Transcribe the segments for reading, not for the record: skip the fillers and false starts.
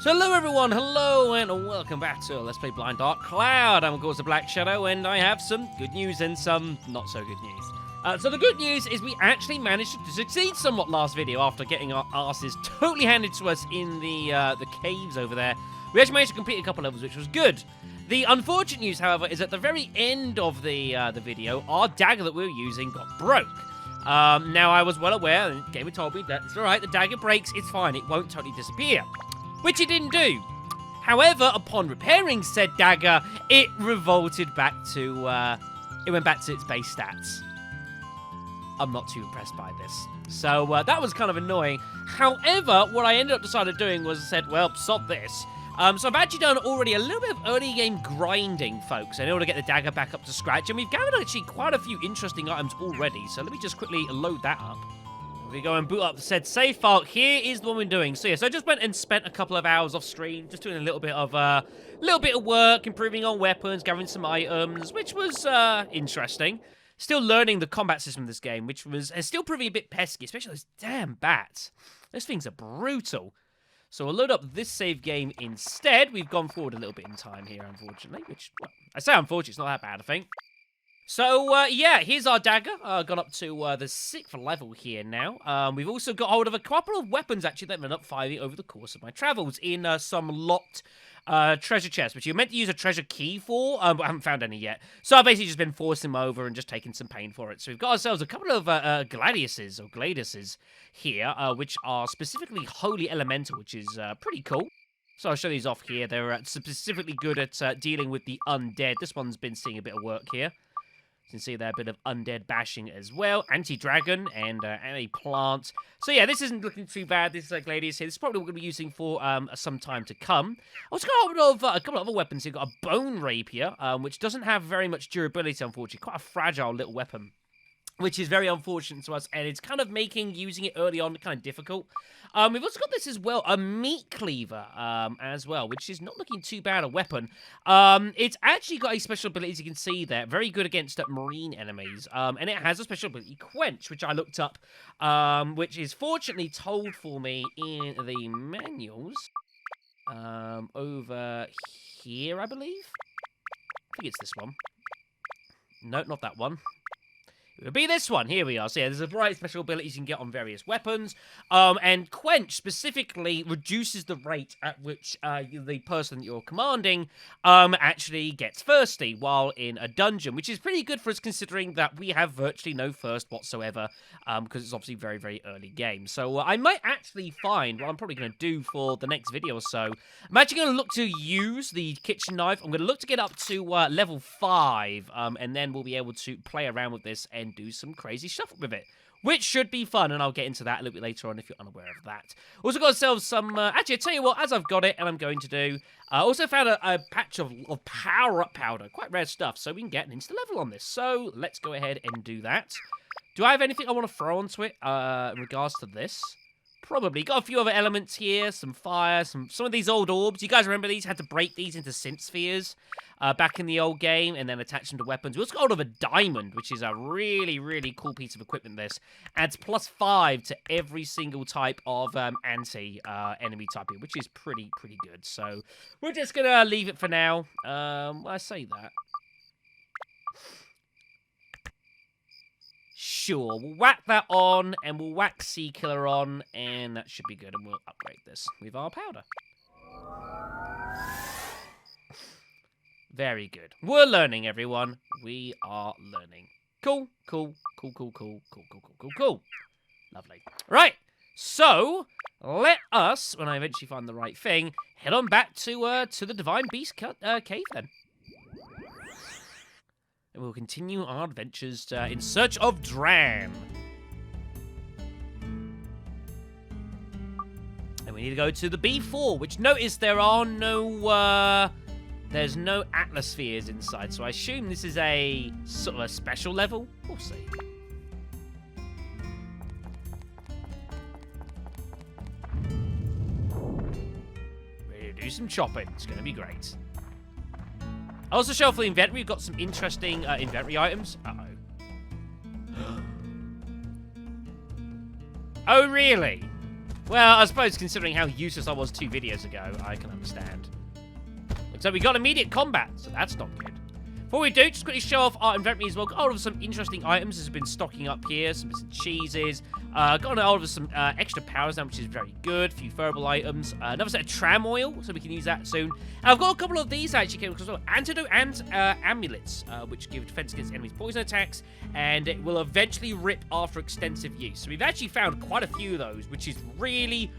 So hello everyone, hello and welcome back to Let's Play Blind Dark Cloud. I'm of course the Black Shadow and I have some good news and some not so good news. So the good news is we actually managed to succeed somewhat last video after getting our asses totally handed to us in the caves over there. We actually managed to complete a couple levels, which was good. The unfortunate news, however, is at the very end of the video, our dagger that we were using got broke. Now I was well aware, and the game had told me that it's alright, the dagger breaks, it's fine, it won't totally disappear. Which it didn't do. However, upon repairing said dagger, it revolted back to, it went back to its base stats. I'm not too impressed by this. So, that was kind of annoying. However, what I ended up deciding doing was I said, well, sod this. So I've actually done already a little bit of early game grinding, folks, in order to get the dagger back up to scratch. And we've gathered actually quite a few interesting items already. So let me just quickly load that up. If we go and boot up the said save file, here is the one we're doing. So yeah, so I just went and spent a couple of hours off stream, just doing a little bit of work, improving on weapons, gathering some items, which was interesting. Still learning the combat system of this game, which was still proving a bit pesky, especially those damn bats. Those things are brutal. So we'll load up this save game instead. We've gone forward a little bit in time here, unfortunately, which, well, I say unfortunately, it's not that bad, I think. So, yeah, here's our dagger. Got up to the 6th level here now. We've also got hold of a couple of weapons, actually, that I've been up firing over the course of my travels in some locked treasure chests, which you're meant to use a treasure key for, but I haven't found any yet. So I've basically just been forcing them over and just taking some pain for it. So we've got ourselves a couple of gladiuses here, which are specifically holy elemental, which is pretty cool. So I'll show these off here. They're specifically good at dealing with the undead. This one's been seeing a bit of work here. You can see there a bit of undead bashing as well. Anti-dragon and anti-plant. So yeah, this isn't looking too bad. This Gladius here. This is probably what we're going to be using for some time to come. I also got hold of a couple of other weapons here. Got a bone rapier, which doesn't have very much durability, unfortunately. Quite a fragile little weapon, which is very unfortunate to us, and it's kind of making using it early on kind of difficult. We've also got this as well, a meat cleaver as well, which is not looking too bad a weapon. It's actually got a special ability, as you can see there, very good against marine enemies, and it has a special ability, Quench, which I looked up, which is fortunately told for me in the manuals over here, I believe. I think it's this one. No, not that one. It would be this one. Here we are. So yeah, there's a variety of special abilities you can get on various weapons. And Quench specifically reduces the rate at which the person that you're commanding actually gets thirsty while in a dungeon, which is pretty good for us considering that we have virtually no thirst whatsoever because it's obviously very, very early game. So I might actually find what I'm probably going to do for the next video or so. I'm actually going to look to use the kitchen knife. I'm going to look to get up to level 5 and then we'll be able to play around with this and do some crazy stuff with it, which should be fun, and I'll get into that a little bit later on if you're unaware of that. Also got ourselves some, actually, I'll tell you what, as I've got it, and I'm going to do, I also found a patch of power-up powder, quite rare stuff, so we can get an insta-level on this, so let's go ahead and do that. Do I have anything I want to throw onto it in regards to this? Probably. Got a few other elements here, some fire, some of these old orbs. You guys remember these? Had to break these into synth spheres back in the old game and then attach them to weapons. We also got hold of a diamond, which is a really, really cool piece of equipment, this. Adds +5 to every single type of anti-enemy type here, which is pretty good. So we're just going to leave it for now. I say that. Sure, we'll whack that on, and we'll whack Sea Killer on, and that should be good, and we'll upgrade this with our powder. Very good. We're learning, everyone. We are learning. Cool. Lovely. Right, so let us, when I eventually find the right thing, head on back to the Divine Beast cave, then. And we'll continue our adventures in search of Dran. And we need to go to the B4, which notice there are no, there's no atmospheres inside. So I assume this is a sort of a special level. We'll see. Ready to do some chopping. It's going to be great. I also show for the inventory, we've got some interesting inventory items. Uh-oh. Oh, really? Well, I suppose considering how useless I was 2 videos ago, I can understand. Looks like we got immediate combat, so that's not good. Before we do, just quickly show off our inventory as well. Got all of some interesting items has been stocking up here. Some bits of cheeses. Got all of some extra powers now, which is very good. A few thermal items. Another set of tram oil, so we can use that soon. And I've got a couple of these actually came as well. Antidote and amulets, which give defense against enemies' poison attacks. And it will eventually rip after extensive use. So we've actually found quite a few of those, which is really,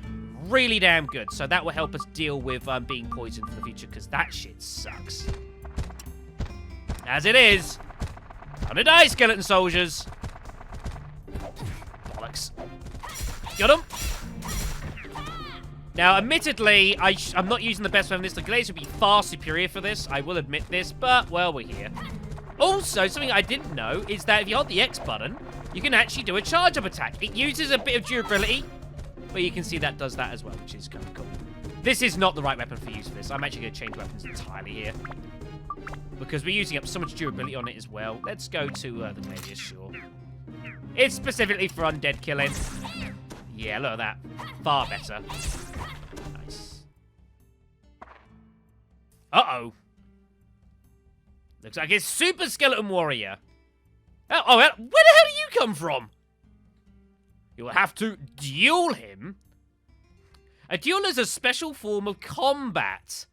really damn good. So that will help us deal with being poisoned for the future, because that shit sucks. As it is. Gonna die, skeleton soldiers. Bollocks. Got him. Now, admittedly, I'm not using the best weapon. The glaze would be far superior for this. I will admit this, but, well, we're here. Also, something I didn't know is that if you hold the X button, you can actually do a charge-up attack. It uses a bit of durability, but you can see that does that as well, which is kind of cool. This is not the right weapon for use for this. I'm actually going to change weapons entirely here, because we're using up so much durability on it as well. Let's go to the Gladius, sure. It's specifically for undead killing. Yeah, look at that. Far better. Nice. Uh-oh. Looks like it's Super Skeleton Warrior. Oh, where the hell do you come from? You will have to duel him. A duel is a special form of combat.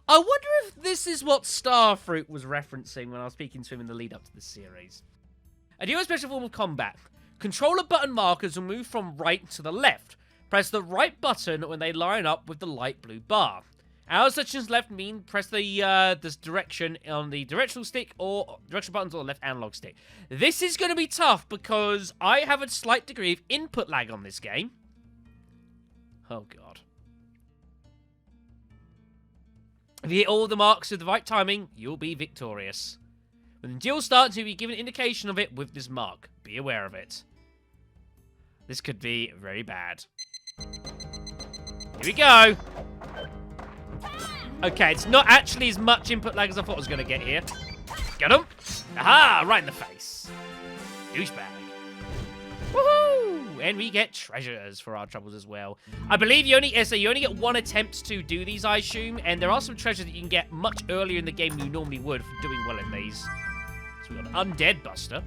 I wonder if this is what Starfruit was referencing when I was speaking to him in the lead-up to this series. A duel is a special form of combat. Controller button markers will move from right to the left. Press the right button when they line up with the light blue bar. Arrows such as left mean press the this direction on the directional stick or directional buttons on the left analog stick. This is going to be tough because I have a slight degree of input lag on this game. Oh, God. If you hit all the marks with the right timing, you'll be victorious. When the duel starts, you'll be given an indication of it with this mark. Be aware of it. This could be very bad. Here we go. Okay, it's not actually as much input lag as I thought I was going to get here. Got him. Aha, right in the face. Douchebag. Woohoo! And we get treasures for our troubles as well. I believe you only get 1 attempt to do these, I assume, and there are some treasures that you can get much earlier in the game than you normally would for doing well in these. So we got an Undead Buster.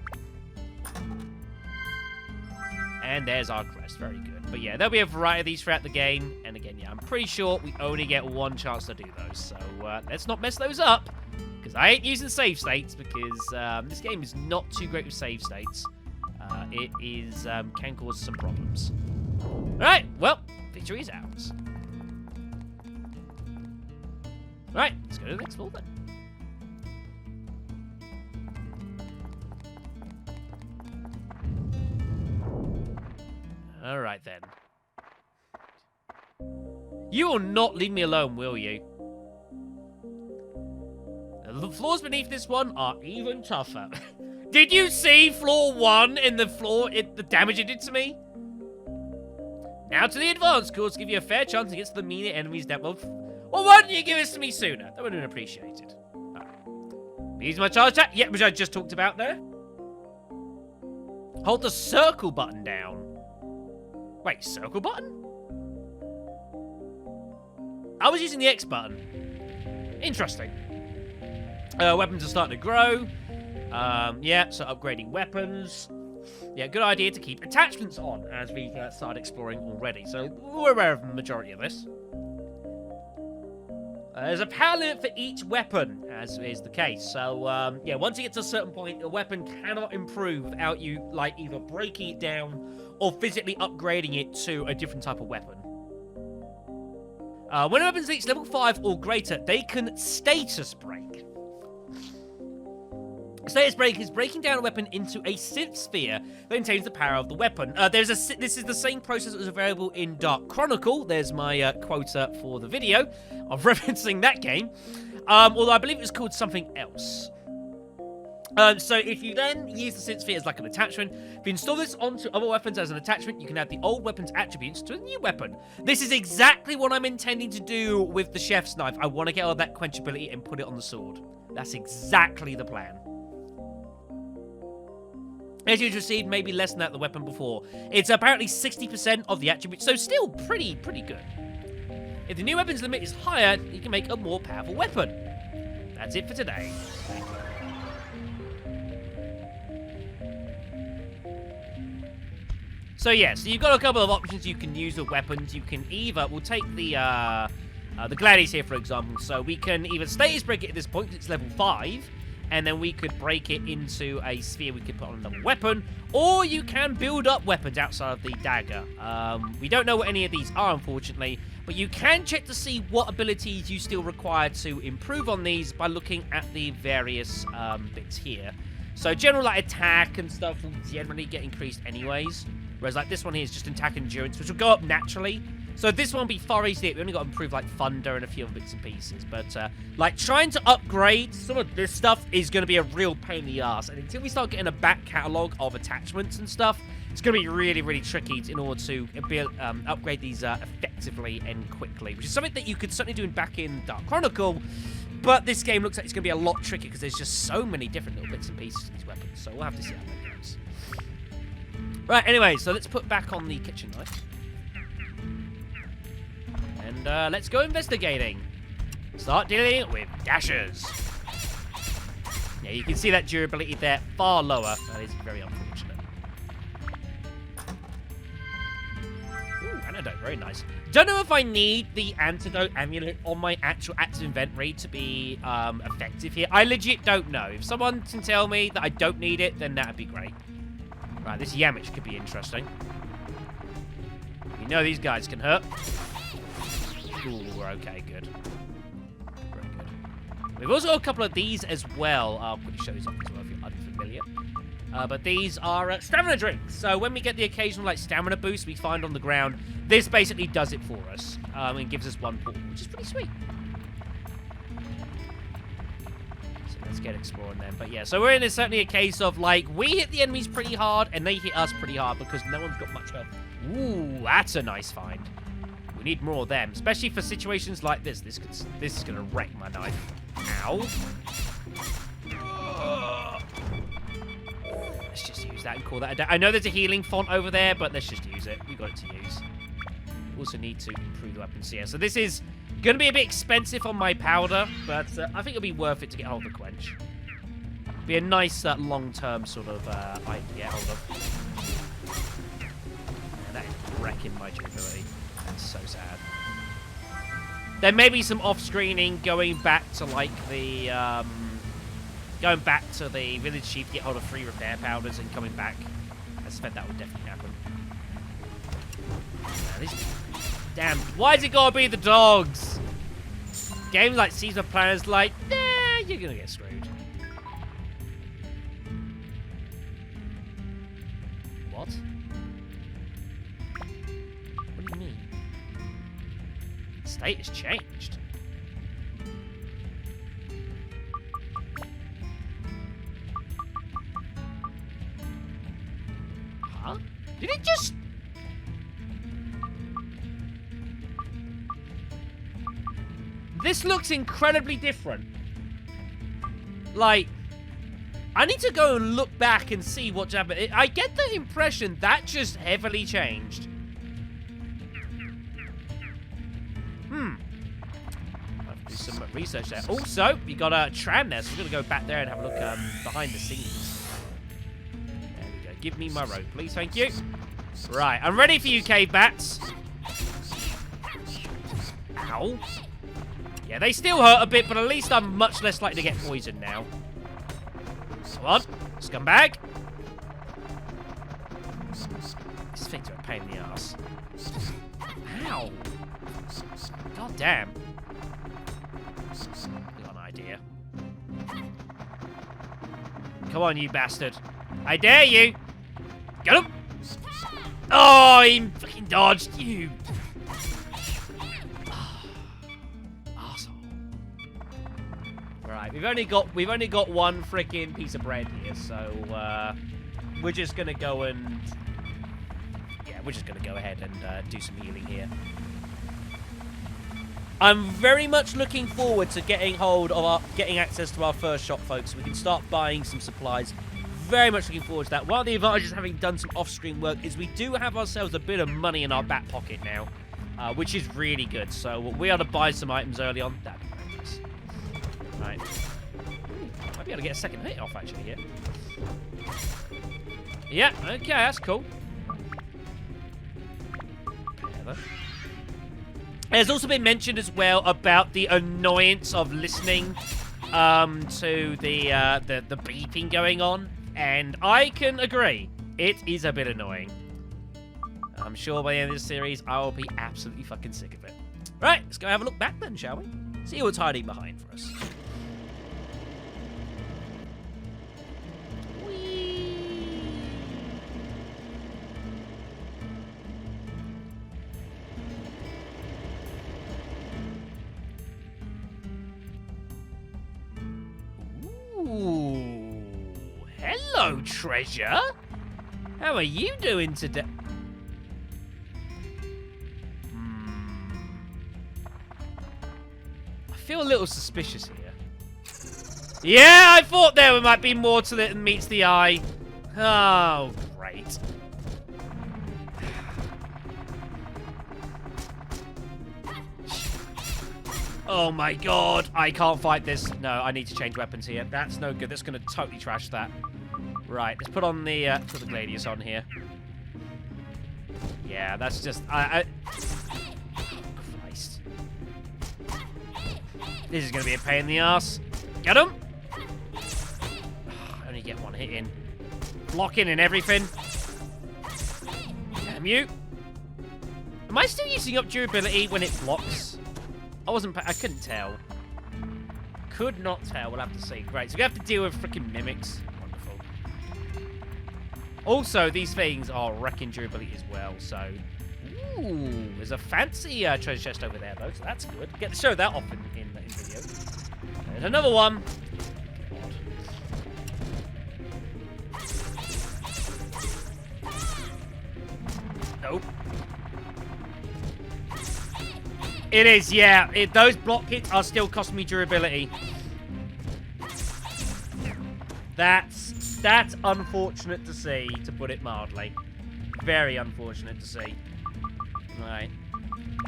And there's our crest. Very good. But yeah, there'll be a variety of these throughout the game. And again, yeah, I'm pretty sure we only get 1 chance to do those. So let's not mess those up. Because I ain't using save states. Because this game is not too great with save states. It is can cause some problems. Alright, well, victory is ours. Alright, let's go to the next floor then. Alright then. You will not leave me alone, will you? The floors beneath this one are even tougher. Did you see floor 1 in the damage it did to me? Now to the advanced course, give you a fair chance to get to the meaner enemies that will... Well, why didn't you give this to me sooner? That would have been appreciated. Right. Use my charge attack. Yeah, which I just talked about there. Hold the circle button down. Wait, circle button? I was using the X button. Interesting. Weapons are starting to grow. Yeah, so upgrading weapons. Yeah, good idea to keep attachments on as we start exploring already. So we're aware of the majority of this. There's a power limit for each weapon, as is the case. So, yeah, once you get to a certain point, a weapon cannot improve without you, like, either breaking it down or physically upgrading it to a different type of weapon. When a weapon reaches level 5 or greater, they can status break. Status break is breaking down a weapon into a synth sphere that contains the power of the weapon. This is the same process that was available in Dark Chronicle. There's my quota for the video of referencing that game. Although I believe it's called something else. So if you then use the synth sphere as like an attachment, if you install this onto other weapons as an attachment, you can add the old weapon's attributes to a new weapon. This is exactly what I'm intending to do with the chef's knife. I want to get all that quenchability and put it on the sword. That's exactly the plan. As you received, maybe less than that the weapon before. It's apparently 60% of the attributes, so still pretty good. If the new weapons limit is higher, you can make a more powerful weapon. That's it for today. So yeah, so you've got a couple of options you can use with weapons. You can either, we'll take the gladius here, for example. So we can either status break it at this point, because it's level 5, and then we could break it into a sphere we could put on another weapon, or you can build up weapons outside of the dagger. We don't know what any of these are, unfortunately, but you can check to see what abilities you still require to improve on these by looking at the various bits here. So general like attack and stuff will generally get increased anyways, whereas like this one here is just attack endurance, which will go up naturally. So this one will be far easier. We only got to improve like thunder and a few other bits and pieces. But like trying to upgrade some of this stuff is going to be a real pain in the ass. And until we start getting a back catalogue of attachments and stuff, it's going to be really, really tricky in order to upgrade these effectively and quickly. Which is something that you could certainly do back in Dark Chronicle. But this game looks like it's going to be a lot trickier because there's just so many different little bits and pieces to these weapons. So we'll have to see how that goes. Right, anyway, so let's put back on the kitchen knife. And let's go investigating. Start dealing with dashers. Yeah, you can see that durability there far lower. That is very unfortunate. Ooh, antidote, very nice. Don't know if I need the antidote amulet on my actual active inventory to be effective here. I legit don't know. If someone can tell me that I don't need it, then that'd be great. Right, this Yamich could be interesting. You know these guys can hurt. Ooh, we're okay, good. Very good. We've also got a couple of these as well. I'll quickly show these off as well if you're unfamiliar. But these are stamina drinks. So when we get the occasional like stamina boost we find on the ground, this basically does it for us. And gives us 1 portal, which is pretty sweet. So let's get exploring then. But yeah, so we're in certainly a case of like, we hit the enemies pretty hard and they hit us pretty hard because no one's got much health. Ooh, that's a nice find. We need more of them, especially for situations like this. This is gonna wreck my knife. Ow. Let's just use that and call that a day. I know there's a healing font over there, but let's just use it. We got it to use. Also need to improve the weapons here. So this is gonna be a bit expensive on my powder, but I think it'll be worth it to get hold of the quench. Be a nice long-term sort of item to get hold of. And that is wrecking my durability. That's so sad. There may be some off-screening going back to like the village chief to get hold of 3 repair powders and coming back. I suspect that would definitely happen. Damn, why's it gotta be the dogs? Games like Season of Planners like, nah, you're gonna get screwed. What? What do you mean? State has changed. Huh? Did it just... This looks incredibly different. Like, I need to go and look back and see what's happened. I get the impression that just heavily changed. I'll have to do some research there. Also, we got a Tran there, so we're going to go back there and have a look behind the scenes. There we go. Give me my rope, please. Thank you. Right, I'm ready for you, cave bats. Ow. Yeah, they still hurt a bit, but at least I'm much less likely to get poisoned now. Come on, scumbag. These things are a pain in the ass. Ow. God damn. I got an idea. Come on, you bastard. I dare you. Get him. Oh, he fucking dodged you. Right, we've only got one freaking piece of bread here, so we're just gonna go and we're just gonna go ahead and do some healing here. I'm very much looking forward to getting access to our first shop, folks. We can start buying some supplies very much looking forward to that. One of the advantages of having done some off-screen work is we do have ourselves a bit of money in our back pocket now, which is really good. So we are to buy some items early on. That'd be very nice. Right. Might be able to get a second hit off, actually, here. Yeah, okay, that's cool. There's also been mentioned as well about the annoyance of listening to the beeping going on, and I can agree. It is a bit annoying. I'm sure by the end of this series, I will be absolutely fucking sick of it. Right, let's go have a look back then, shall we? See what's hiding behind for us. Ooh, hello, treasure. How are you doing today? I feel a little suspicious here. Yeah, I thought there might be more to it than meets the eye. Oh, great. Oh my god, I can't fight this. No, I need to change weapons here. That's no good. That's going to totally trash that. Right, let's put on the put the Gladius on here. Yeah, that's just oh, Christ. This is going to be a pain in the ass. Get him. Only get one hit in. Blocking and everything. Damn you. Am I still using up durability when it blocks? I couldn't tell. Could not tell. We'll have to see. Great. So we have to deal with freaking mimics. Wonderful. Also, these things are wrecking durability as well. So, ooh, there's a fancy treasure chest over there, though. So that's good. Get to show that off in video. There's another one. Nope. It is, yeah. Those block hits are still costing me durability. That's unfortunate to see, to put it mildly. Very unfortunate to see. Right.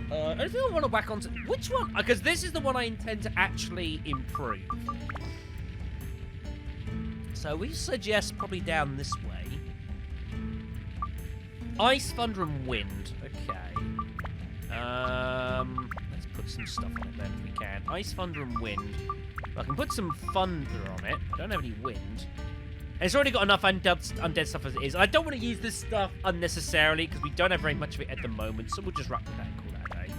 I think I want to whack onto... Which one? Because this is the one I intend to actually improve. So we suggest probably down this way. Ice, Thunder, and Wind. Okay. Let's put some stuff on it then if we can. Ice, Thunder, and Wind. I can put some Thunder on it. I don't have any Wind. And it's already got enough undead stuff as it is. I don't want to use this stuff unnecessarily because we don't have very much of it at the moment, so we'll just rock with that and call that a day.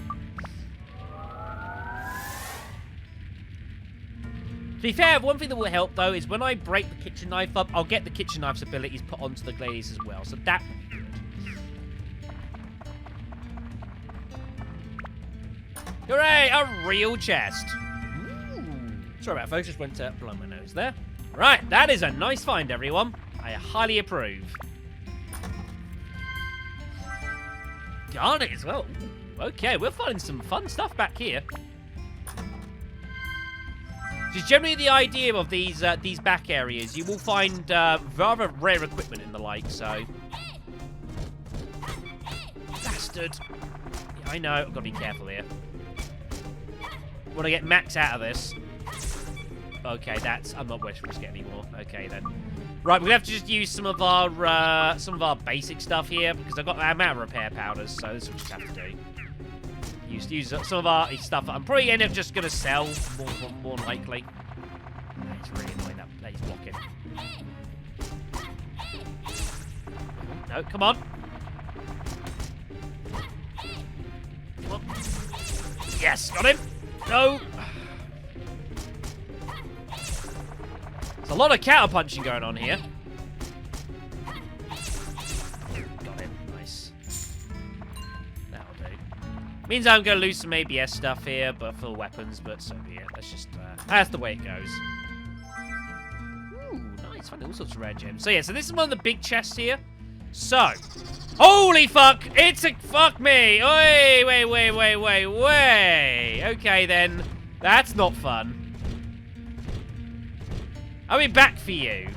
To be fair, one thing that will help though is when I break the kitchen knife up, I'll get the kitchen knife's abilities put onto the Gladius as well, so that will be good. Hooray! A real chest. Ooh. Sorry about it, folks. Just went to blow my nose there. Right, that is a nice find, everyone. I highly approve. Garnet as well. Ooh, okay, we're finding some fun stuff back here. Just generally the idea of these back areas, you will find rather rare equipment and the like. So, bastard. Yeah, I know. I've got to be careful here. Want to get max out of this. Okay, I'm not wishing to get any more. Okay then. Right, we have to just use some of our basic stuff here because I'm out of repair powders, so this is what we just have to do. Use some of our stuff that I'm probably end up just gonna sell more likely. It's really annoying that he's blocking. No, come on. Come on. Yes, got him. No. There's a lot of counter punching going on here. Got him. Nice. That'll do. Means I'm going to lose some ABS stuff here, but for weapons, but so be it. That's just, that's the way it goes. Ooh, nice. Finding all sorts of rare gems. So yeah, so this is one of the big chests here. So, holy fuck! It's a fuck me! Wait. Okay then, that's not fun. I'll be back for you.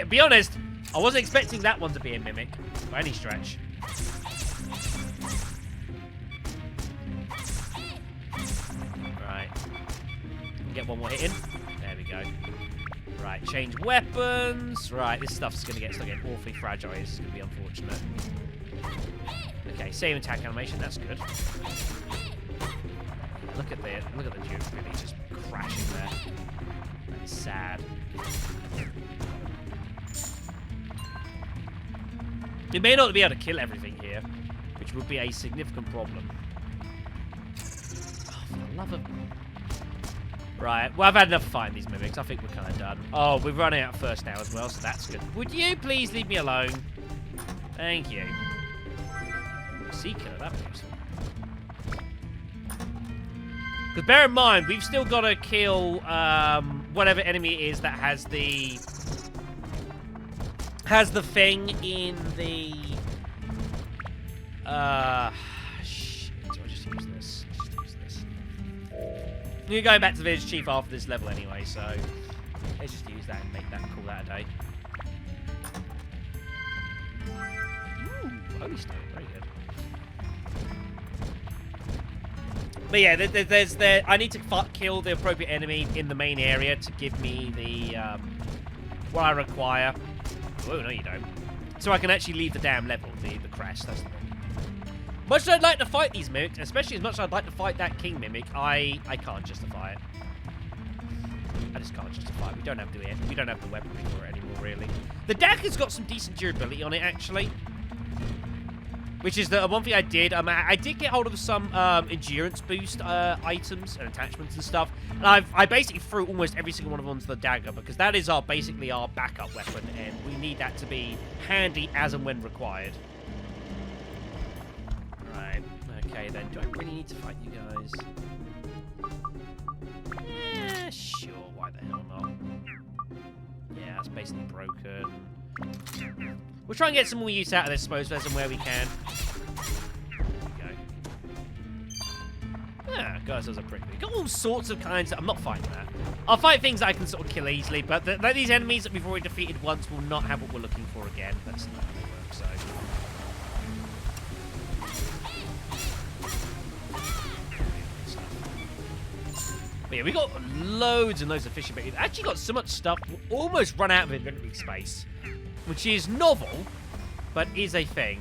Be honest, I wasn't expecting that one to be a mimic by any stretch. Right. Get one more hit in. There we go. Right, change weapons. Right, this stuff's gonna get awfully fragile. This is gonna be unfortunate. Okay, same attack animation. That's good. Look at the Duke really just crashing there. That is sad. We may not be able to kill everything here, which would be a significant problem. Oh, for the love of... Right, well, I've had enough of fighting these mimics. I think we're kind of done. Oh, we're running out first now as well, so that's good. Would you please leave me alone? Thank you. Sea killer, that was useful. Because bear in mind, we've still got to kill whatever enemy it is that has the thing in the shit, I'll just use this. We're going back to the village chief after this level anyway, so let's just use that and call that a day. Ooh, holy stone, very good. But yeah, I need to kill the appropriate enemy in the main area to give me the what I require. Oh, no, you don't. So I can actually leave the damn level, the crest. That's the thing. Much as I'd like to fight these mimics, especially as much as I'd like to fight that king mimic, I can't justify it. I just can't justify it. We don't have the weaponry for it anymore, really. The deck has got some decent durability on it, actually. Which is the one thing I did. I did get hold of some endurance boost items and attachments and stuff. And I basically threw almost every single one of them onto the dagger because that is basically our backup weapon, and we need that to be handy as and when required. Right. Okay, then. Do I really need to fight you guys? Yeah, sure. Why the hell not? Yeah, that's basically broken. We'll try and get some more use out of this, I suppose, as and where we can. There we go. Yeah, guys, those are pretty good. Got all sorts of kinds. I'm not fighting that. I'll fight things that I can sort of kill easily, but these enemies that we've already defeated once will not have what we're looking for again. That's not how they work, so... But yeah, we got loads and loads of fishing bait. We've actually got so much stuff, we'll almost run out of inventory space. Which is novel, but is a thing.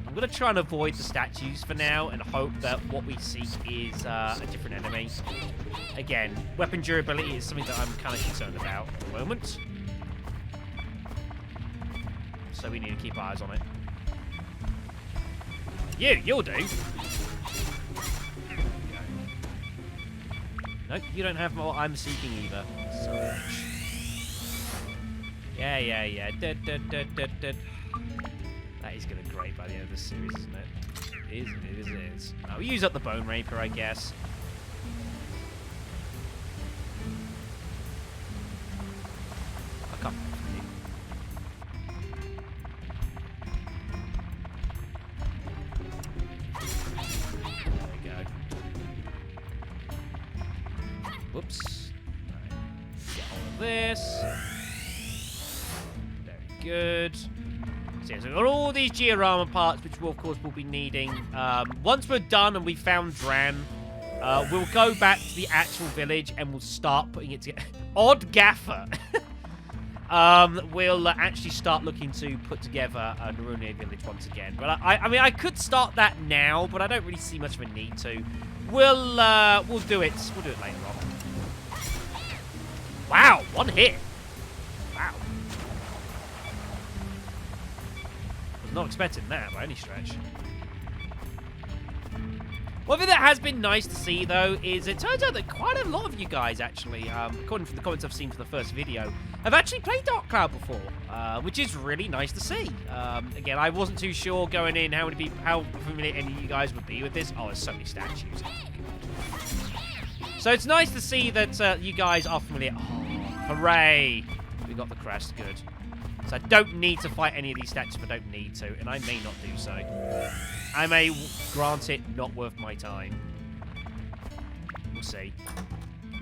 I'm going to try and avoid the statues for now and hope that what we seek is a different enemy. Again, weapon durability is something that I'm kind of concerned about at the moment. So we need to keep our eyes on it. You'll do. Nope, you don't have what I'm seeking either. So... Yeah. That is going to be great by the end of this series, isn't it? It is. I'll use up the Bone Raper, I guess. I can't. There we go. Whoops. Right. Get all of this. Good. So yeah, so we've got all these diorama parts, which we'll, of course, we'll be needing. Once we're done and we've found Dran, we'll go back to the actual village and we'll start putting it together. Odd gaffer. We'll actually start looking to put together a Narune village once again. But I mean, I could start that now, but I don't really see much of a need to. We'll do it. We'll do it later on. Wow, one hit. Wow. Not expecting that by any stretch. One thing that has been nice to see, though, is it turns out that quite a lot of you guys, actually, according to the comments I've seen for the first video, have actually played Dark Cloud before, which is really nice to see. Again, I wasn't too sure going in how familiar any of you guys would be with this. Oh, there's so many statues. So it's nice to see that you guys are familiar. Oh, hooray! We got the crest. Good. So I don't need to fight any of these statues if I don't need to, and I may not do so. I may grant it not worth my time. We'll see.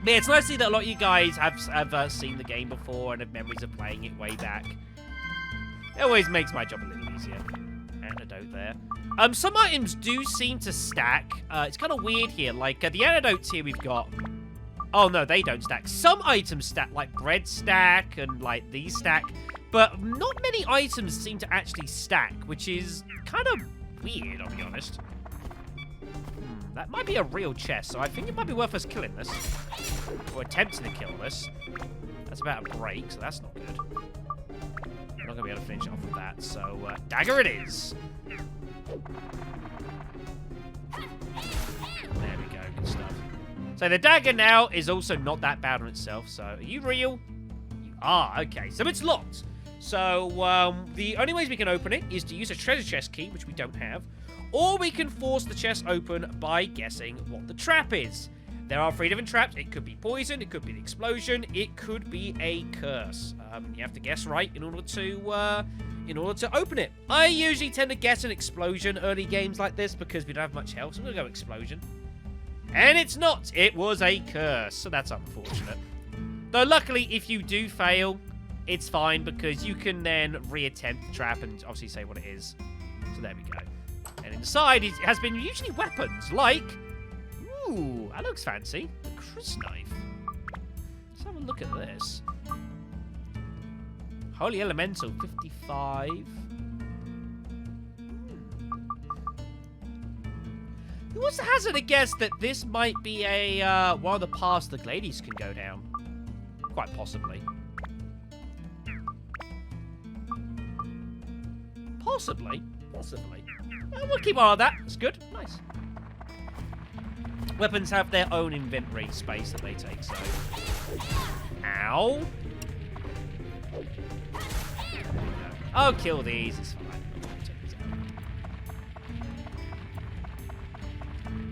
But yeah, it's nice to see that a lot of you guys have seen the game before and have memories of playing it way back. It always makes my job a little easier. Antidote there. Some items do seem to stack. It's kind of weird here. Like, the antidotes here we've got... Oh, no, they don't stack. Some items stack, like bread stack and, like, these stack. But not many items seem to actually stack, which is kind of weird, I'll be honest. That might be a real chest, so I think it might be worth us killing this. Or attempting to kill this. That's about a break, so that's not good. I'm not going to be able to finish it off with that, so dagger it is. There we go, good stuff. So the dagger now is also not that bad on itself, so are you real? You are, okay, so it's locked. So the only ways we can open it is to use a treasure chest key, which we don't have, or we can force the chest open by guessing what the trap is. There are 3 different traps. It could be poison, it could be an explosion, it could be a curse. You have to guess right in order to open it. I usually tend to guess an explosion early games like this because we don't have much health, so I'm gonna go explosion. And it's not. It was a curse, so that's unfortunate. Though luckily, if you do fail, it's fine because you can then reattempt the trap and obviously say what it is. So there we go. And inside it has been usually weapons like... Ooh, that looks fancy. The Chris knife. Let's have a look at this. Holy Elemental, 55. Who wants to hazard a guess that this might be a one of the paths the ladies can go down? Quite possibly. Possibly. We'll keep an eye on that. That's good. Nice. Weapons have their own inventory space that they take, so... Ow. I'll kill these. It's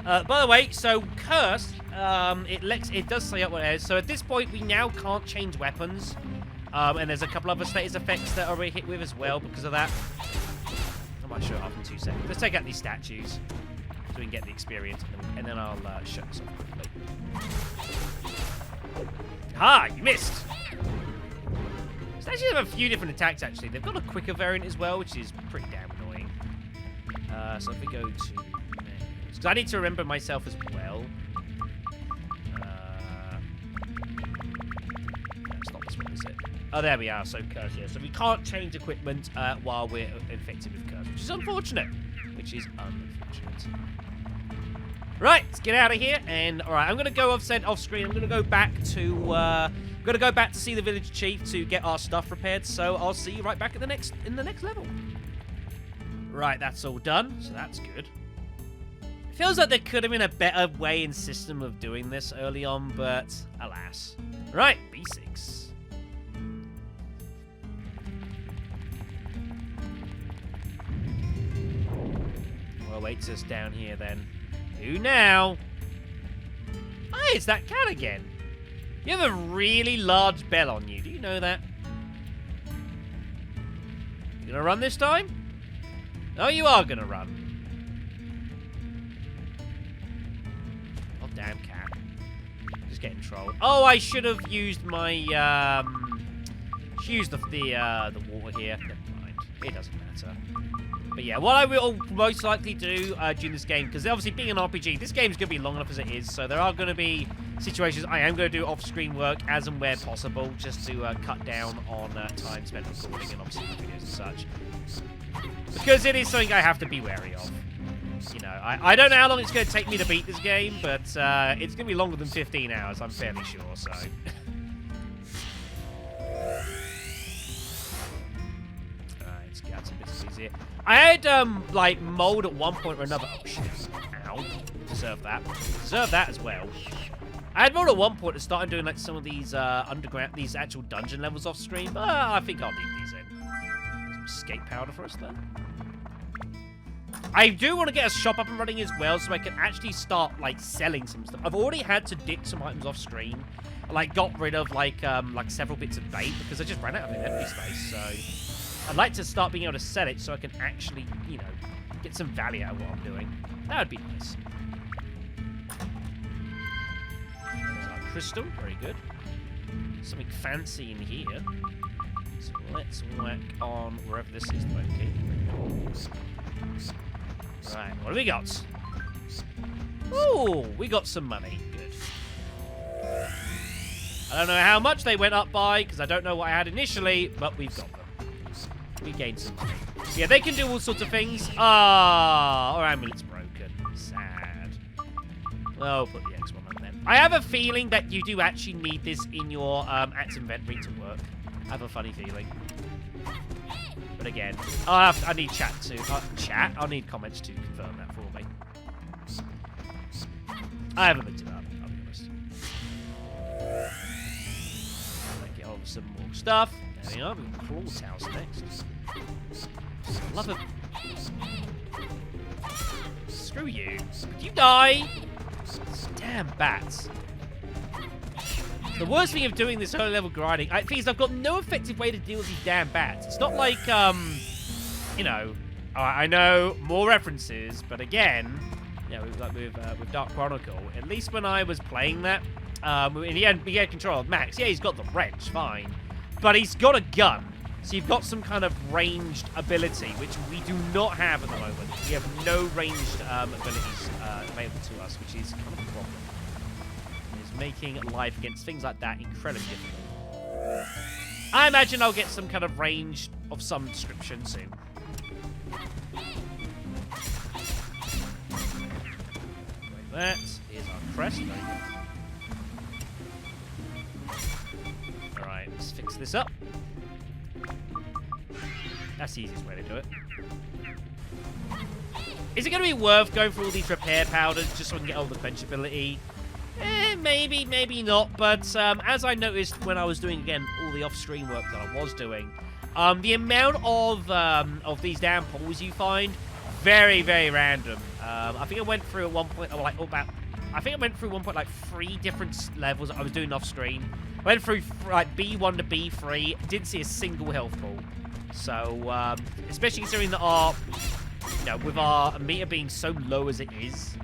fine. By the way, so Cursed, it does say up what it is. So at this point, we now can't change weapons. And there's a couple other status effects that are hit with as well because of that. I might show it off in 2 seconds. Let's take out these statues so we can get the experience, and then I'll show this off quickly. Ha! You missed! Statues have a few different attacks, actually. They've got a quicker variant as well, which is pretty damn annoying. So if we go to... Because I need to remember myself as well. It's not this one, is it? Oh, there we are. So curse, yeah. So we can't change equipment while we're infected with curse, which is unfortunate. Unfortunate. Right, let's get out of here. And all right, I'm gonna go off screen. I'm gonna go back to see the village chief to get our stuff repaired. So I'll see you right back at in the next level. Right, that's all done. So that's good. It feels like there could have been a better way and system of doing this early on, but alas. Right, B6. What awaits us down here then? Who now? Hey, it's that cat again. You have a really large bell on you. Do you know that? You gonna run this time? Oh, you are gonna run. Oh, damn cat. Just getting trolled. Oh, I should have used my, used the water here. Never mind. It doesn't matter. But yeah, what I will most likely do during this game, because obviously being an RPG, this game's going to be long enough as it is, so there are going to be situations I am going to do off-screen work as and where possible, just to cut down on time spent recording and obviously videos and such. Because it is something I have to be wary of. You know, I don't know how long it's going to take me to beat this game, but it's going to be longer than 15 hours, I'm fairly sure, so... Here. I had, like, mold at one point or another. Oh, shit. Ow. Deserve that. Deserve that as well. I had mold at one point and started doing, like, some of these, these actual dungeon levels off screen, but I think I'll leave these in. Some escape powder for us, then. I do want to get a shop up and running as well, so I can actually start, like, selling some stuff. I've already had to ditch some items off screen. I, like, got rid of, like several bits of bait because I just ran out of inventory space, so... I'd like to start being able to sell it so I can actually, you know, get some value out of what I'm doing. That would be nice. There's our crystal. Very good. Something fancy in here. So let's whack on wherever this is. Okay. Right, what do we got? Ooh, we got some money. Good. I don't know how much they went up by, because I don't know what I had initially, but we've got them. We gained some money. Yeah, they can do all sorts of things. Ah, our amulet's broken. Sad. Well, put the X one on then. I have a feeling that you do actually need this in your axe inventory to work. I have a funny feeling. But again, I need chat to... I'll need comments to confirm that for me. I haven't looked it up, I'll be honest. Get on with some more stuff. There we are. We've got claw towers next. Love it. Screw you. Did you die? Damn bats. The worst thing of doing this high level grinding, I think, is I've got no effective way to deal with these damn bats. It's not like, you know, I know more references, but again, you know, with Dark Chronicle, at least when I was playing that, in the end, we get control of Max. Yeah, he's got the wrench, fine, but he's got a gun. So you've got some kind of ranged ability, which we do not have at the moment. We have no ranged abilities available to us, which is kind of a problem. It's making life against things like that incredibly difficult. I imagine I'll get some kind of range of some description soon. That is our crest. Very good. Alright, let's fix this up. That's the easiest way to do it. Is it going to be worth going through all these repair powders just so I can get all the quenchability? Maybe, maybe not. But as I noticed when I was doing, again, all the off-screen work that I was doing, the amount of these damn pools you find, very, very random. I think I went through at one point, like 3 different levels that I was doing off-screen. Went through like B1 to B3, didn't see a single health pool. So, especially considering that with our meter being so low as it is,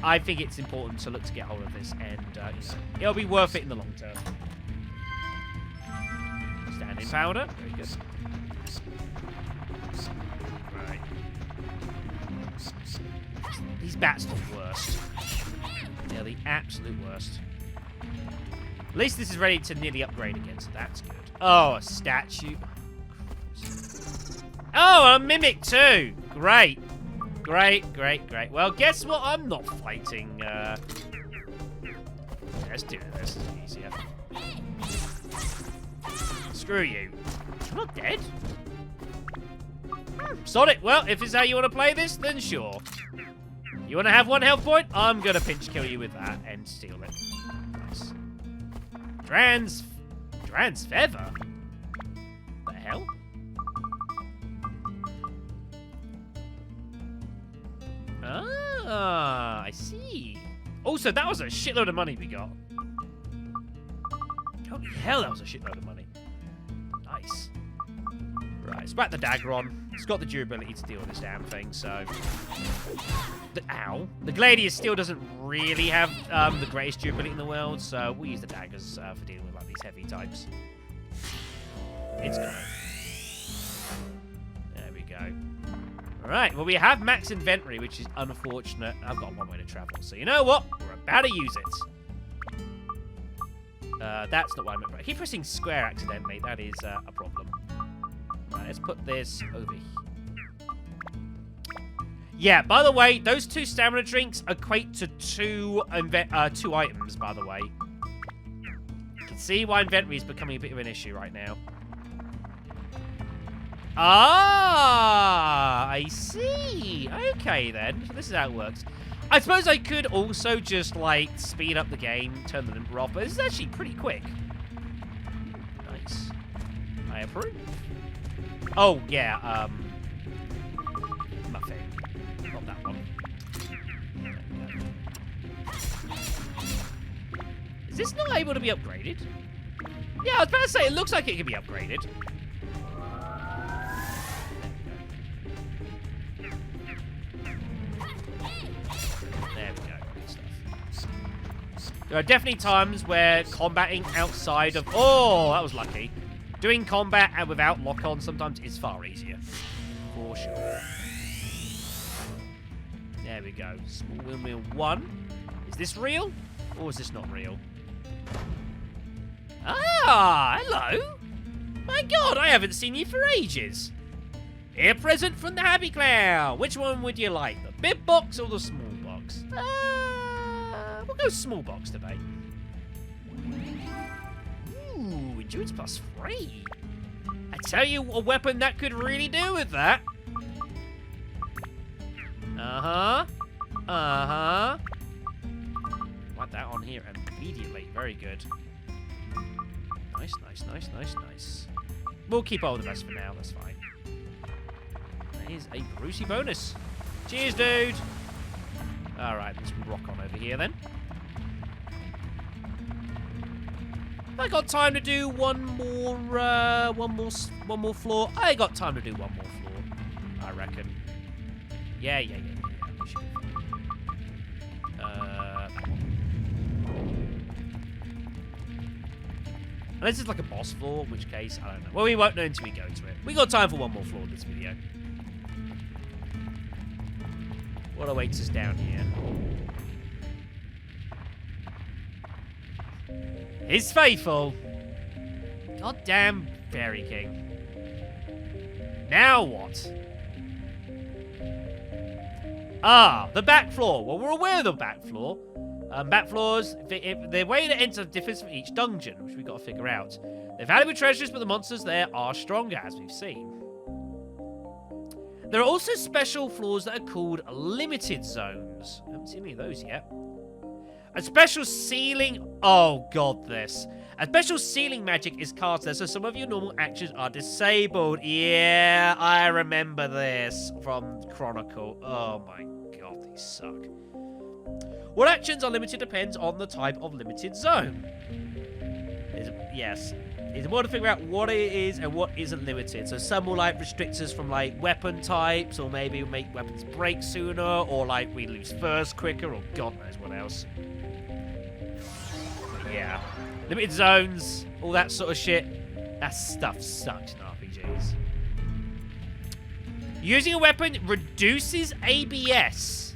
I think it's important to look to get hold of this, and it'll be worth it in the long term. Standing powder, very good. Right. These bats are the worst. They're the absolute worst. At least this is ready to nearly upgrade again, so that's good. Oh, a statue. Oh, a mimic too. Great. Great, great, great. Well, guess what? I'm not fighting. Let's do this. This is easier. Screw you. I'm not dead. Sod it. Well, if it's how you want to play this, then sure. You want to have 1 health point? I'm going to pinch kill you with that and steal it. Nice. Dran's feather? The hell? Ah, I see. Also, that was a shitload of money we got. Holy hell, that was a shitload of money. Nice. Right, let's whack the dagger on. It's got the durability to deal with this damn thing, so... Ow. The Gladius still doesn't really have the greatest durability in the world, so we'll use the daggers for dealing with like these heavy types. It's good. There we go. Alright, well we have max inventory, which is unfortunate. I've got one way to travel, so you know what? We're about to use it. That's not what I meant. I keep pressing square accidentally. That is a problem. Right, let's put this over here. Yeah, by the way, those 2 stamina drinks equate to 2 items, by the way. You can see why inventory is becoming a bit of an issue right now. Ah, I see. Okay, then. So this is how it works. I suppose I could also just, like, speed up the game, turn the limiter off, but this is actually pretty quick. Nice. I approve. Oh, yeah, nothing. Not that one. Is this not able to be upgraded? Yeah, I was about to say, it looks like it can be upgraded. There we go. Good stuff. There are definitely times where combating outside of... Oh, that was lucky. Doing combat and without lock-on sometimes is far easier. For sure. There we go. Small windmill 1. Is this real? Or is this not real? Ah, hello. My God, I haven't seen you for ages. Here, present from the Happy Clown. Which one would you like? The big box or the small box? We'll go small box today. Ooh, endurance +3. I tell you a weapon that could really do with that. Uh-huh. Uh-huh. Write that on here immediately. Very good. Nice, nice, nice, nice, nice. We'll keep all the best for now. That's fine. That is a Brucey bonus. Cheers, dude. All right, let's rock on over here then. I got time to do one more floor. I got time to do one more floor, I reckon. Yeah. Unless it's like a boss floor, in which case, I don't know. Well, we won't know until we go to it. We got time for one more floor in this video. What awaits us down here? He's faithful. Goddamn Fairy King. Now what? Ah, the back floor. Well, we're aware of the back floor. Back floors, the way to enter differs from each dungeon, which we've got to figure out. They're valuable treasures, but the monsters there are stronger, as we've seen. There are also special floors that are called limited zones. I haven't seen any of those yet. A special ceiling... Oh, God, this. A special ceiling magic is cast there, so some of your normal actions are disabled. Yeah, I remember this from Chronicle. Oh, my God, these suck. What actions are limited depends on the type of limited zone. Yes. It's important to figure out what it is and what isn't limited. So some will like restrict us from like weapon types, or maybe make weapons break sooner, or like we lose first quicker, or God knows what else. But yeah. Limited zones, all that sort of shit. That stuff sucks in RPGs. Using a weapon reduces ABS.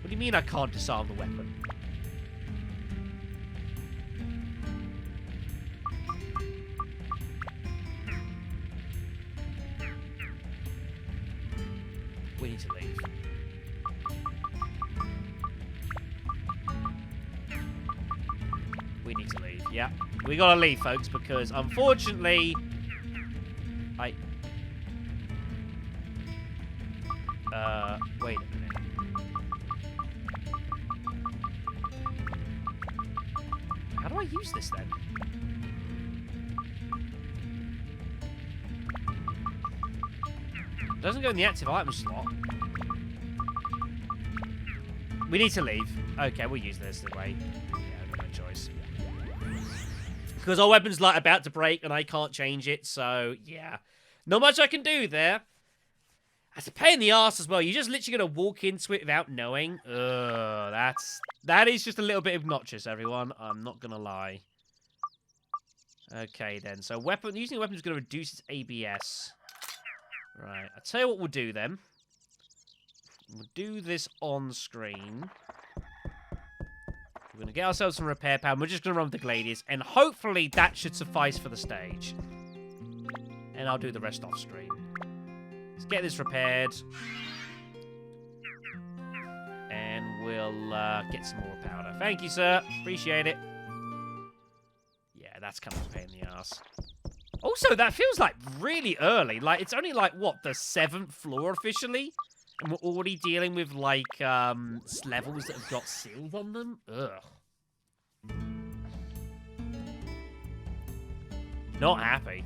What do you mean I can't disarm the weapon? We need to leave. We need to leave, yeah. We gotta leave, folks, because unfortunately... wait a minute. How do I use this, then? It doesn't go in the active item slot. We need to leave. Okay, we'll use this anyway. Yeah, I've got no choice. Because our weapon's like about to break and I can't change it, so yeah. Not much I can do there. That's a pain in the ass as well. You're just literally going to walk into it without knowing. Ugh, that is just a little bit obnoxious, everyone. I'm not going to lie. Okay, then. So using a weapon is going to reduce its ABS. Right. I'll tell you what we'll do, then. We'll do this on screen. We're going to get ourselves some repair power. We're just going to run with the Gladius. And hopefully that should suffice for the stage. And I'll do the rest off screen. Let's get this repaired. And we'll get some more powder. Thank you, sir. Appreciate it. Yeah, that's kind of a pain in the ass. Also, that feels like really early. Like, it's only like, what, the 7th floor officially? And we're already dealing with, like, levels that have got seals on them? Ugh. Not happy.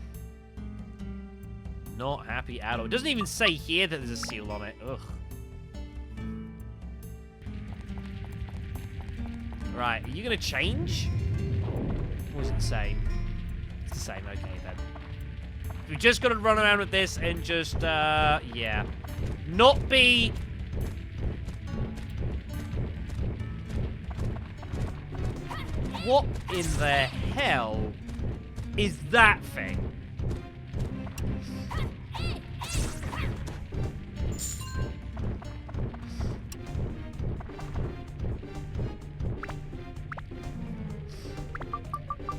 Not happy at all. It doesn't even say here that there's a seal on it. Ugh. Right, are you going to change? Or is it the same? It's the same, okay then. We've just got to run around with this and just, yeah. Not be what in the hell is that thing?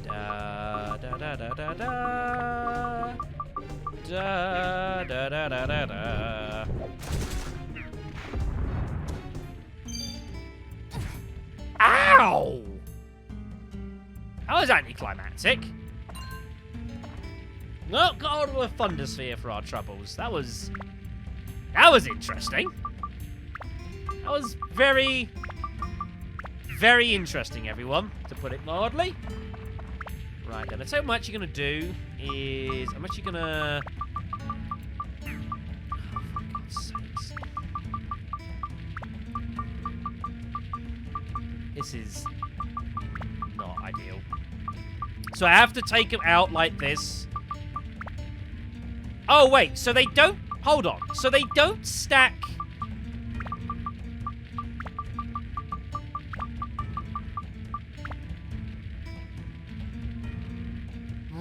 Da da da da da da da da da da da da. Ow! That was anticlimactic. Well, got hold of a thunder sphere for our troubles. That was interesting. That was very, very interesting, everyone, to put it mildly. Right then, so what I'm actually going to do is I'm actually going to... Oh, for God's sakes. This is not ideal. So I have to take them out like this. Oh, wait. So they don't... Hold on. So they don't stack...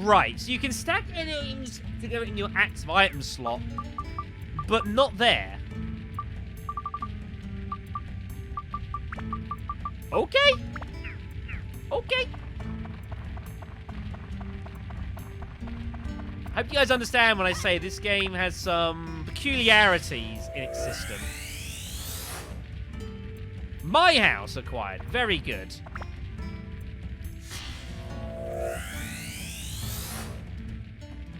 Right, so you can stack enemies together in your active item slot, but not there. Okay. Okay. Hope you guys understand when I say this game has some peculiarities in its system. My house acquired. Very good.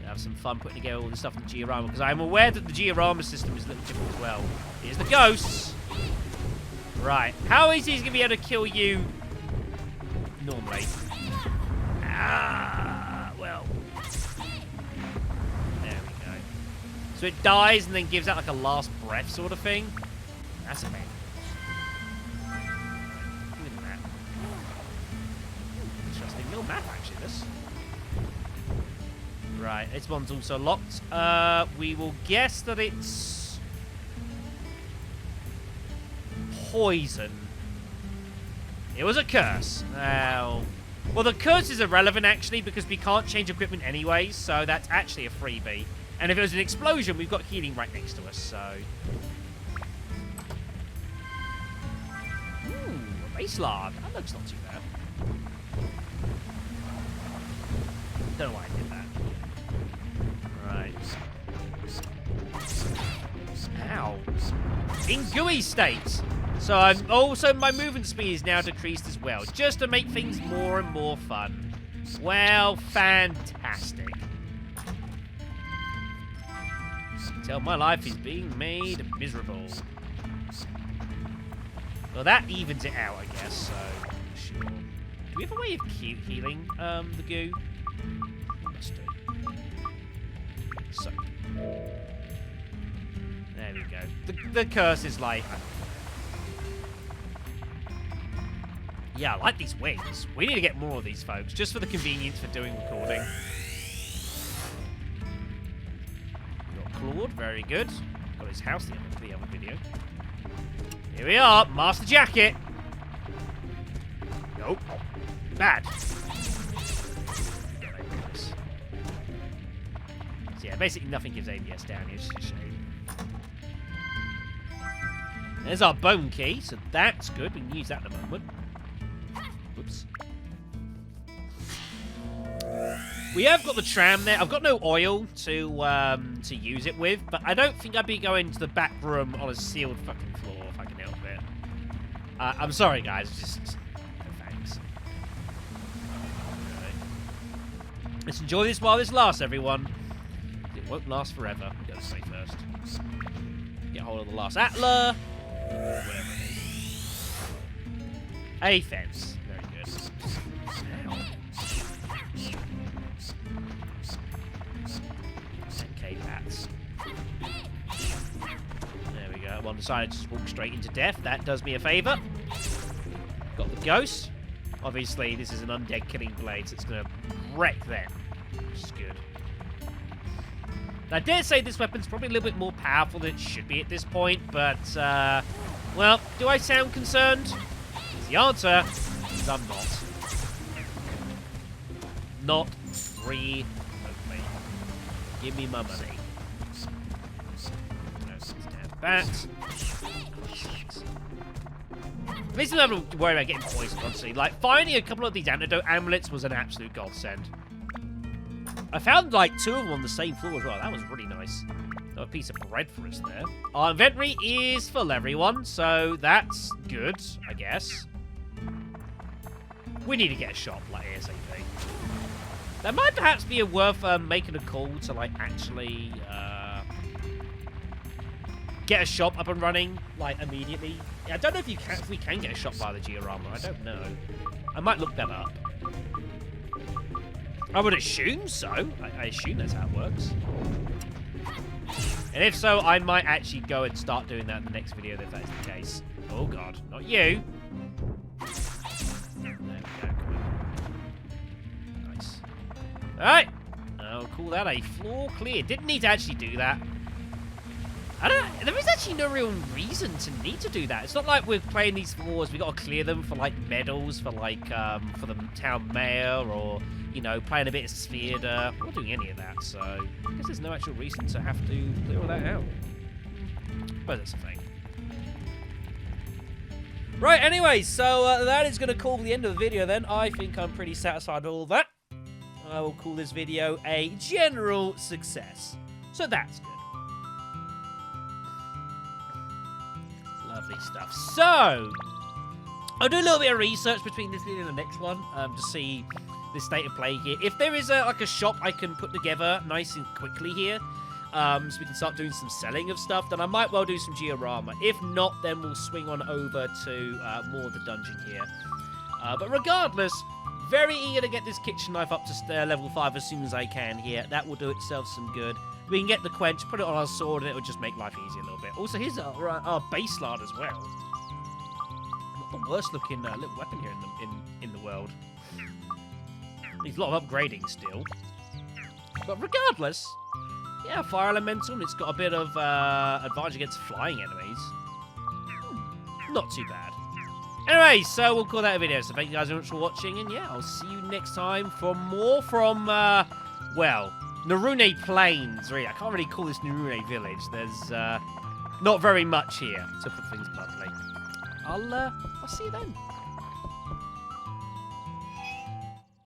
Have some fun putting together all the stuff in the Giorama, because I'm aware that the Giorama system is a little different as well. Here's the ghosts. Right. How easy is it going to be able to kill you normally? Ah, well. There we go. So it dies and then gives out like a last breath sort of thing. That's amazing. Look at that. Interesting little map, actually, this. Right, this one's also locked. We will guess that it's poison. It was a curse. Well, the curse is irrelevant, actually, because we can't change equipment anyway, so that's actually a freebie. And if it was an explosion, we've got healing right next to us, so... Ooh, a base lard. That looks not too bad. Don't know why I did that. Right. Ow. In GUI state. So I'm also, my movement speed is now decreased as well, just to make things more and more fun. Well, fantastic. Tell my life is being made miserable. Well, that evens it out, I guess, so sure. Do we have a way of healing the goo? Must do. So, there we go. The curse is like... Yeah, I like these wings. We need to get more of these, folks, just for the convenience for doing recording. Got Claude, very good. Got his house the other video. Here we are, Master Jacket. Nope. Bad. Yeah, basically nothing gives ABS damage. It's a shame. There's our bone key, so that's good. We can use that in a moment. Whoops. We have got the tram there. I've got no oil to use it with, but I don't think I'd be going to the back room on a sealed fucking floor if I can help it. I'm sorry, guys. Just no thanks. Right. Let's enjoy this while this lasts, everyone. It won't last forever. We've got to stay first. Get hold of the last Atla. Whatever it is. A fence. Very good. Ow. 10k bats. There we go. One decided to just walk straight into death. That does me a favour. Got the ghost. Obviously, this is an undead killing blade, so it's going to wreck them. Which is good. I dare say this weapon's probably a little bit more powerful than it should be at this point, but, well, do I sound concerned? The answer is I'm not. not free. Okay. Give me my money. No, stand that. At least I'm not worried about getting poisoned, honestly. Like, finding a couple of these antidote amulets was an absolute godsend. I found, like, 2 of them on the same floor as well. That was really nice. Got a piece of bread for us there. Our inventory is full, everyone, so that's good, I guess. We need to get a shop, like, ASAP. That might perhaps be worth making a call to, like, actually get a shop up and running, like, immediately. I don't know if we can get a shop by the Georama. I don't know. I might look that up. I would assume so. I assume that's how it works. And if so, I might actually go and start doing that in the next video if that's the case. Oh, God. Not you. There we go. Come on. Nice. All right. I'll call that a floor clear. Didn't need to actually do that. There is actually no real reason to need to do that. It's not like we're playing these floors. We got to clear them for, like, medals, for, like, for the town mayor, or, you know, playing a bit of Sphere. We're not doing any of that, so I guess there's no actual reason to have to clear all that out. But that's the thing. Right, anyway, so that is going to call the end of the video then. I think I'm pretty satisfied with all that. I will call this video a general success. So that's good. Lovely stuff. So, I'll do a little bit of research between this video and the next one to see the state of play here. If there is like a shop I can put together nice and quickly here, so we can start doing some selling of stuff, then I might well do some Georama. If not, then we'll swing on over to more of the dungeon here. But regardless, very eager to get this kitchen knife up to level 5 as soon as I can here. That will do itself some good. We can get the quench, put it on our sword, and it will just make life easier a little bit. Also, here's our base lard as well. Not the worst looking little weapon here in the world. Needs a lot of upgrading still. But regardless, yeah, fire elemental, and it's got a bit of advantage against flying enemies. Not too bad. Anyway, so we'll call that a video. So thank you guys very much for watching, and yeah, I'll see you next time for more from, well, Narune Plains, really. I can't really call this Narune Village. There's not very much here, to put things bluntly. I'll see you then.